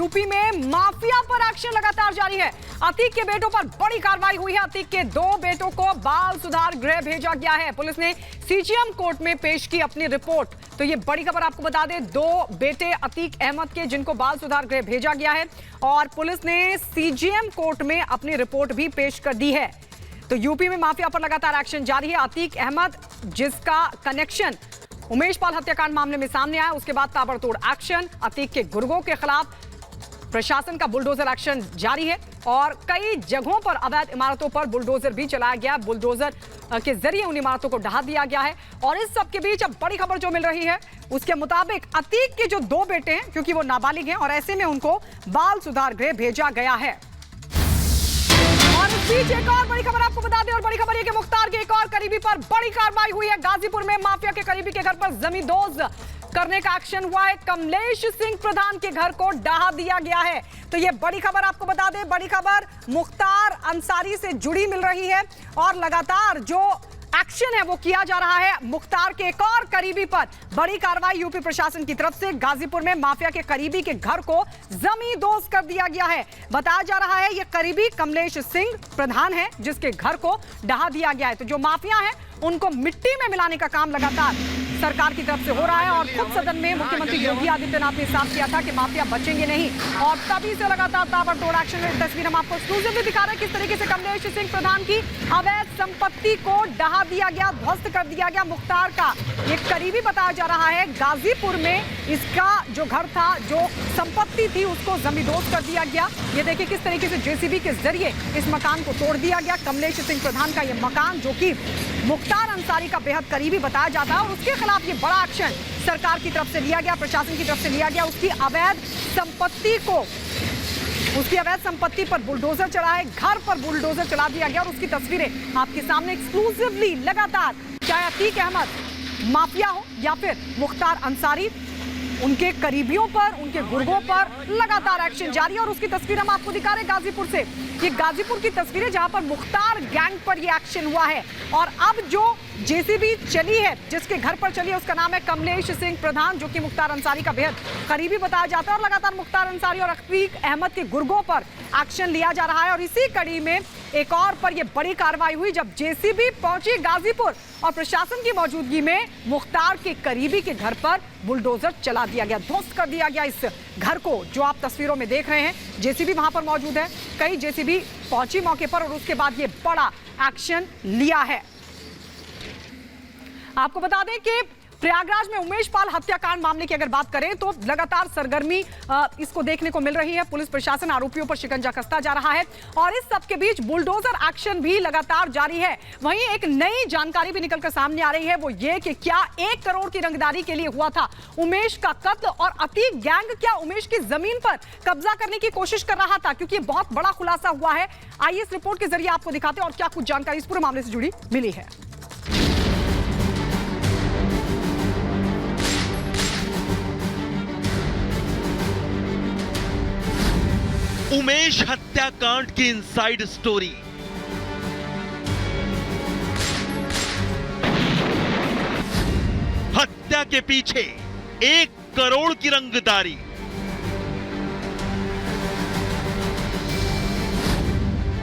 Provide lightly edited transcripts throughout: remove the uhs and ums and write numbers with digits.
UP में mafia पर action लगातार जारी है। अतीक के बेटों पर बड़ी कार्रवाई हुई है। अतीक के 2 बेटों को बाल सुधार गृह भेजा गया है। पुलिस ने सीजीएम कोर्ट में पेश की अपनी रिपोर्ट। तो ये बड़ी खबर आपको बता दें, 2 बेटे अतीक अहमद के जिनको बाल सुधार गृह भेजा गया है और पुलिस ने सीजीएम कोर्ट में अपनी रिपोर्ट भी पेश कर दी है। तो यूपी में माफिया पर लगातार एक्शन जारी है। अतीक अहमद जिसका कनेक्शन उमेश पाल हत्याकांड मामले में सामने आया, उसके बाद ताबड़तोड़ एक्शन। अतीक के गुर्गों के खिलाफ प्रशासन का बुलडोजर एक्शन जारी है और कई जगहों पर अवैध इमारतों पर बुलडोजर भी चलाया गया। बुलडोजर के जरिए उन इमारतों को ढहा दिया गया है। और इस सब के बीच अब बड़ी खबर जो मिल रही है उसके मुताबिक अतीक के जो 2 बेटे हैं, क्योंकि वो नाबालिग हैं और ऐसे में उनको बाल सुधार गृह भेजा गया है। और इस बीच एक और बड़ी खबर आपको बता दें, और बड़ी खबर है कि मुख्तार के एक और करीबी पर बड़ी कार्रवाई हुई है। गाजीपुर में माफिया के करीबी के घर पर जमींदोज करने का एक्शन हुआ है। कमलेश सिंह प्रधान के घर को ढहा दिया गया है। तो ये बड़ी खबर आपको बता दें, बड़ी खबर मुख्तार अंसारी से जुड़ी मिल रही है और लगातार जो एक्शन है वो किया जा रहा है। मुख्तार के एक और करीबी पर बड़ी कार्रवाई यूपी प्रशासन की तरफ से। गाजीपुर में माफिया के करीबी के घर को जमींदोज कर दिया गया है। बताया जा रहा है ये करीबी कमलेश सिंह प्रधान है जिसके घर को ढहा दिया गया है। तो जो माफिया है उनको मिट्टी में मिलाने का काम लगातार सरकार की तरफ से हो रहा है। और खुद सदन में मुख्यमंत्री योगी आदित्यनाथ ने साफ किया था कि माफिया बचेंगे नहीं और तभी से लगातार ताबड़तोड़ एक्शन में। तस्वीर हम आपको एक्सक्लूसिवली दिखा रहे हैं किस तरीके से कमलेश सिंह प्रधान की अवैध संपत्ति को ढहा दिया गया, ध्वस्त कर दिया गया। मुख्तार का एक करीबी बताया जा रहा है गाजीपुर में इसका जो घर था, जो संपत्ति थी, उसको जमींदोज कर दिया गया। ये देखिए किस तरीके से जेसीबी के जरिए इस मकान को तोड़ दिया गया। कमलेश सिंह प्रधान का यह मकान जो कि मुख्तार अंसारी का बेहद करीबी बताया जाता है और उसके खिलाफ ये बड़ा एक्शन सरकार की तरफ से लिया गया, प्रशासन की तरफ से लिया गया। उसकी अवैध संपत्ति पर बुलडोजर चलाए, घर पर बुलडोजर चला दिया गया और उसकी तस्वीरें आपके सामने एक्सक्लूसिवली लगातार, चाहे अतीक अहमद माफिया हो या फिर मुख्तार अंसारी, उनके करीबियों पर, उनके गुर्गों पर लगातार एक्शन जारी है। और उसकी तस्वीर हम आपको दिखा रहे हैं गाजीपुर से। ये गाजीपुर की तस्वीरें जहां पर मुख्तार गैंग पर ये एक्शन हुआ है। और अब जो जेसीबी चली है, जिसके घर पर चली है, उसका नाम है कमलेश सिंह प्रधान, जो कि मुख्तार अंसारी का बेहद करीबी बताया जाता है। और लगातार मुख्तार अंसारी और अतीक अहमद के गुर्गों पर एक्शन लिया जा रहा है। और इसी कड़ी में एक और पर यह बड़ी कार्रवाई हुई जब जेसीबी पहुंची गाजीपुर और प्रशासन की मौजूदगी में मुख्तार के करीबी के घर पर बुलडोजर चला दिया गया, ध्वस्त कर दिया गया इस घर को, जो आप तस्वीरों में देख रहे हैं। जेसीबी वहां पर मौजूद है, कई जेसीबी पहुंची मौके पर और उसके बाद ये बड़ा एक्शन लिया है। आपको बता दें कि प्रयागराज में उमेश पाल हत्याकांड मामले की अगर बात करें तो लगातार सरगर्मी इसको देखने को मिल रही है। पुलिस प्रशासन आरोपियों पर शिकंजा कसता जा रहा है और इस सब के बीच बुलडोजर एक्शन भी लगातार जारी है। वहीं एक नई जानकारी भी निकलकर सामने आ रही है, वो ये कि क्या 1 करोड़ की रंगदारी के लिए हुआ था उमेश का कत्ल और अतीक गैंग क्या उमेश की जमीन पर कब्जा करने की कोशिश कर रहा था, क्योंकि बहुत बड़ा खुलासा हुआ है। आइए इस रिपोर्ट के जरिए आपको दिखाते हैं और क्या कुछ जानकारी इस पूरे मामले से जुड़ी मिली है। उमेश हत्याकांड की इनसाइड स्टोरी। हत्या के पीछे 1 करोड़ की रंगदारी।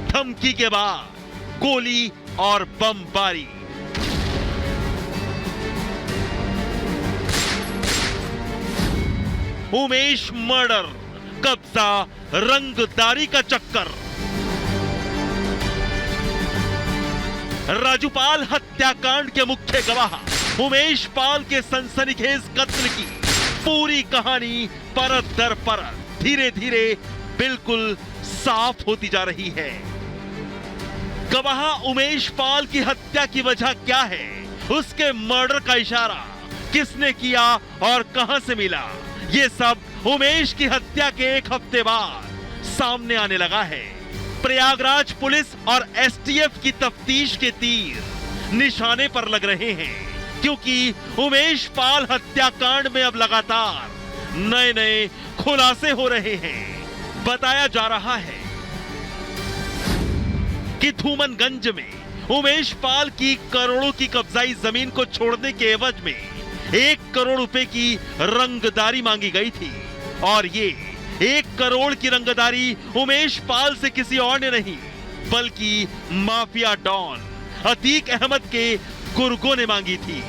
धमकी के बाद गोली और बमबारी। उमेश मर्डर, कब्जा, रंगदारी का चक्कर। राजूपाल हत्याकांड के मुख्य गवाह उमेश पाल के सनसनीखेज कत्ल की पूरी कहानी परत दर परत धीरे धीरे बिल्कुल साफ होती जा रही है। गवाह उमेश पाल की हत्या की वजह क्या है, उसके मर्डर का इशारा किसने किया और कहां से मिला, ये सब उमेश की हत्या के 1 हफ्ते बाद सामने आने लगा है। प्रयागराज पुलिस और एसटीएफ की तफ्तीश के तीर निशाने पर लग रहे हैं, क्योंकि उमेश पाल हत्याकांड में अब लगातार नए नए खुलासे हो रहे हैं। बताया जा रहा है कि धूमनगंज में उमेश पाल की करोड़ों की कब्जाई जमीन को छोड़ने के एवज में 1 करोड़ रुपए की रंगदारी मांगी गई थी और ये 1 करोड़ की रंगदारी उमेश पाल से किसी और ने नहीं बल्कि माफिया डॉन अतीक अहमद के गुर्गों ने मांगी थी।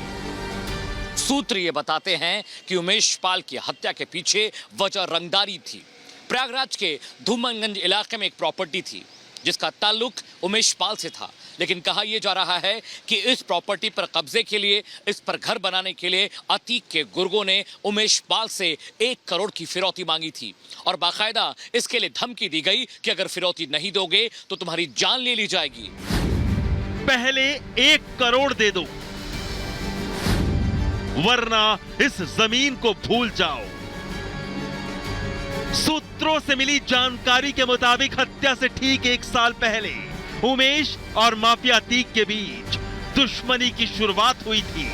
सूत्र ये बताते हैं कि उमेश पाल की हत्या के पीछे वजह रंगदारी थी। प्रयागराज के धूमनगंज इलाके में एक प्रॉपर्टी थी जिसका ताल्लुक उमेश पाल से था, लेकिन कहा यह जा रहा है कि इस प्रॉपर्टी पर कब्जे के लिए, इस पर घर बनाने के लिए अतीक के गुर्गों ने उमेश पाल से 1 करोड़ की फिरौती मांगी थी और बाकायदा इसके लिए धमकी दी गई कि अगर फिरौती नहीं दोगे तो तुम्हारी जान ले ली जाएगी। पहले 1 करोड़ दे दो वरना इस जमीन को भूल जाओ। सूत्रों से मिली जानकारी के मुताबिक हत्या से ठीक 1 साल पहले उमेश और माफिया अतीक के बीच दुश्मनी की शुरुआत हुई थी।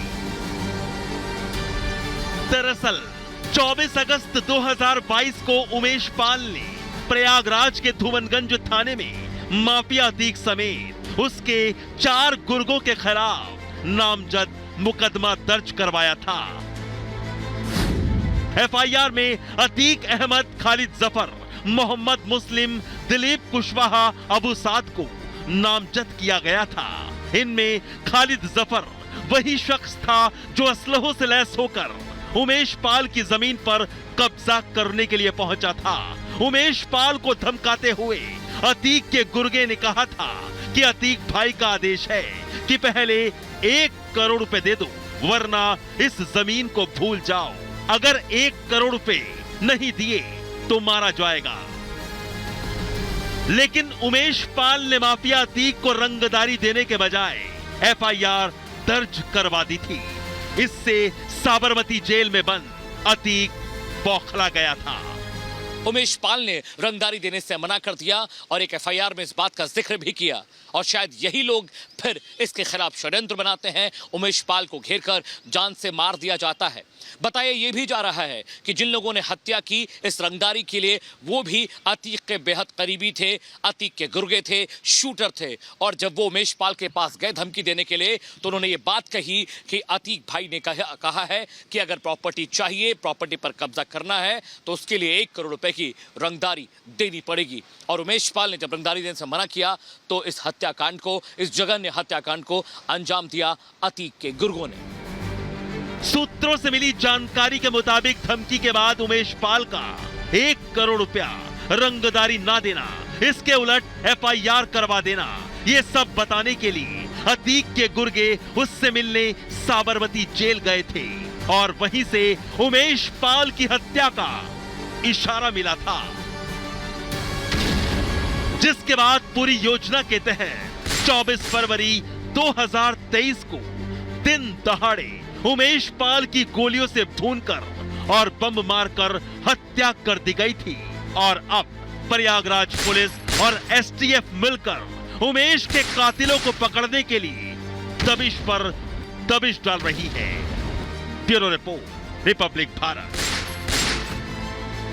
दरअसल 24 अगस्त 2022 को उमेश पाल ने प्रयागराज के धूमनगंज थाने में माफिया अतीक समेत उसके 4 गुर्गों के खिलाफ नामजद मुकदमा दर्ज करवाया था। एफआईआर में अतीक अहमद, खालिद जफर, मोहम्मद मुस्लिम, दिलीप कुशवाहा, अबू साद को नामजद किया गया था। इनमें खालिद जफर वही शख्स था जो असलहों से लैस होकर उमेश पाल की जमीन पर कब्जा करने के लिए पहुंचा था। उमेश पाल को धमकाते हुए अतीक के गुर्गे ने कहा था कि अतीक भाई का आदेश है कि पहले 1 करोड़ रुपए दे दो वरना इस जमीन को भूल जाओ। अगर 1 करोड़ रुपए नहीं दिए तो मारा जाएगा। लेकिन उमेश पाल ने माफिया अतीक को रंगदारी देने के बजाय एफआईआर दर्ज करवा दी थी। इससे साबरमती जेल में बंद अतीक बौखला गया था। उमेश पाल ने रंगदारी देने से मना कर दिया और एक एफआईआर में इस बात का जिक्र भी किया और शायद यही लोग फिर इसके खिलाफ षड्यंत्र बनाते हैं। उमेश पाल को घेरकर जान से मार दिया जाता है। बताया यह भी जा रहा है कि जिन लोगों ने हत्या की इस रंगदारी के लिए वो भी अतीक के बेहद करीबी थे, अतीक के गुर्गे थे, शूटर थे और जब वो उमेश पाल के पास गए धमकी देने के लिए तो उन्होंने ये बात कही कि अतीक भाई ने कहा है कि अगर प्रॉपर्टी चाहिए, प्रॉपर्टी पर कब्जा करना है तो उसके लिए 1 करोड़ रुपए की रंगदारी देनी पड़ेगी। और उमेश पाल ने जब रंगदारी देने से मना किया तो इस हत्याकांड को, इस जघन्य हत्याकांड को अंजाम दिया अतीक के गुर्गों ने। सूत्रों से मिली जानकारी के मुताबिक धमकी के बाद उमेश पाल का 1 करोड़ रुपया रंगदारी ना देना, इसके उलट एफआईआर करवा देना, ये सब बताने के लिए अतीक के गुर्गे उससे मिलने साबरमती जेल गए थे और वहीं से उमेश पाल की हत्या का इशारा मिला था। जिसके बाद पूरी योजना के तहत 24 फरवरी 2023 को दिन दहाड़े उमेश पाल की गोलियों से भूनकर और बम मारकर हत्या कर दी गई थी। और अब प्रयागराज पुलिस और एसटीएफ मिलकर उमेश के कातिलों को पकड़ने के लिए दबिश पर दबिश डाल रही है। Bureau report, Republic Bharat.